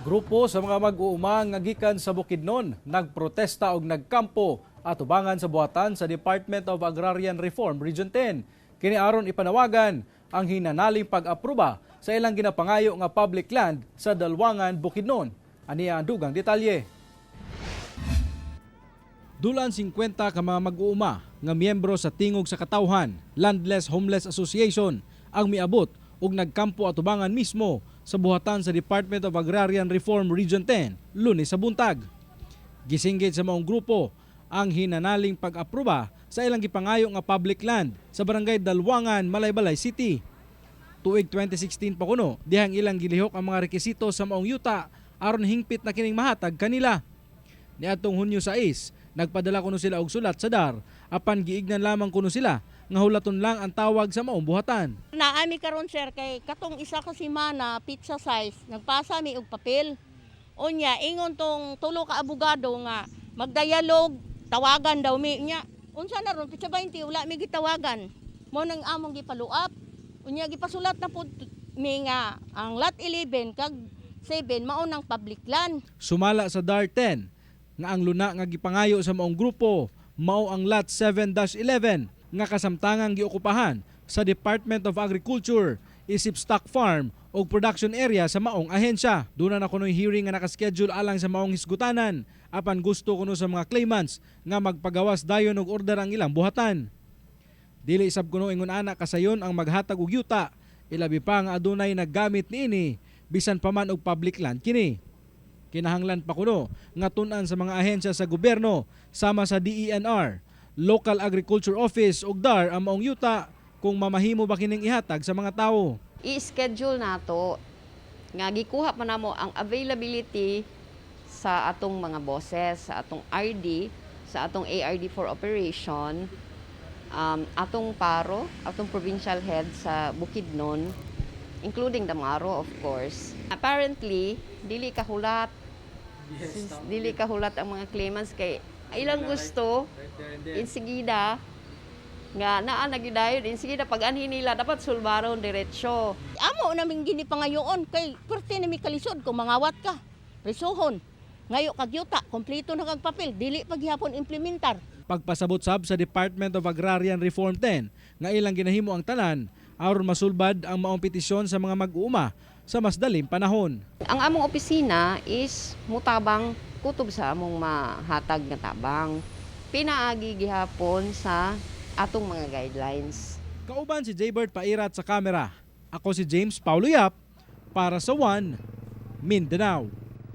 Grupo sa mga mag-uuma nga gikan sa Bukidnon nagprotesta og nagkampo atubangan sa buhatan sa Department of Agrarian Reform Region 10. Kini aron ipanawagan ang hinanaling pag-aproba sa ilang ginapangayo nga public land sa Dalwangan, Bukidnon. Aniya ang dugang detalye. Dulan 50 ka mga mag-uuma nga miyembro sa Tingog sa Katawhan Landless Homeless Association ang miabot ug nagkampo atubangan mismo sa buhatan sa Department of Agrarian Reform Region 10 Lunes sa buntag. Gisinggit sa maong grupo ang hinanaling pag-aproba sa ilang gipangayo nga public land sa barangay Dalwangan, Malaybalay City. Tuig 2016 pa kuno, dihang ilang gilihok ang mga rekisito sa maong yuta aron hingpit na kining mahatag kanila. Niadtong Hunyo 6, nagpadala kuno sila og sulat sa DAR apan giignan lamang kuno sila nga hulaton lang ang tawag sa maong buhatan. Naami karon sir kay katong isa ka semana pizza size nagpasa mi og papel. Unya ingon tong tulo ka abogado nga magdialog tawagan daw mi nya. Unsa na ron pizza 20 wala mi gitawagan. Mo nang among gipaluap. Unya gipasulat na pud mi nga ang lot 11 kag 7 mao nang public land. Sumala sa DAR 10 nga ang luna nga gipangayo sa maong grupo mao ang lot 7-11 nga kasamtangang giokupahan sa Department of Agriculture, isip stock farm o production area sa maong ahensya. Doon na kuno'y hearing nga nakaschedule alang sa maong hisgutanan apan gusto kuno sa mga claimants nga magpagawas dayon og order ang ilang buhatan. Dili sab kuno ingon ana kasayon ang maghatag og yuta, ilabi pa nga adunay naggamit niini bisan pa man og public land kini. Kinahanglan pa kuno nga tun-an sa mga ahensya sa gobyerno sama sa DENR, Local Agriculture Office ug DAR ang maong yuta kung mamahimo ba kining ihatag sa mga tawo. I-schedule nato nga gikuha pa namo ang availability sa atong mga bosses, sa atong RD, sa atong ARD for operation, atong paro, atong provincial head sa Bukidnon, including Damaro of course. Apparently, dili kahulat ang mga claimants kay ilang gusto insigida nga naa nagidayon insigida pag anhin nila dapat sulbaron diretsyo. Amo namin gini pangayoon kay perti na mi kalisod kung mangawat ka. Resuhon. Ngayo kag yuta kompleto na kag papel dili paghihapon implementar. Pagpasabot sab sa Department of Agrarian Reform 10 nga ilang ginahimo ang tanan aron masulbad ang maong petisyon sa mga mag-uuma sa mas daling panahon. Ang among opisina is mutabang kutob sa among mahatag nga tabang. Pinaagi gihapon sa atong mga guidelines. Kauban si Jaybert Pairat sa kamera. Ako si James Paulo Yap para sa One Mindanao.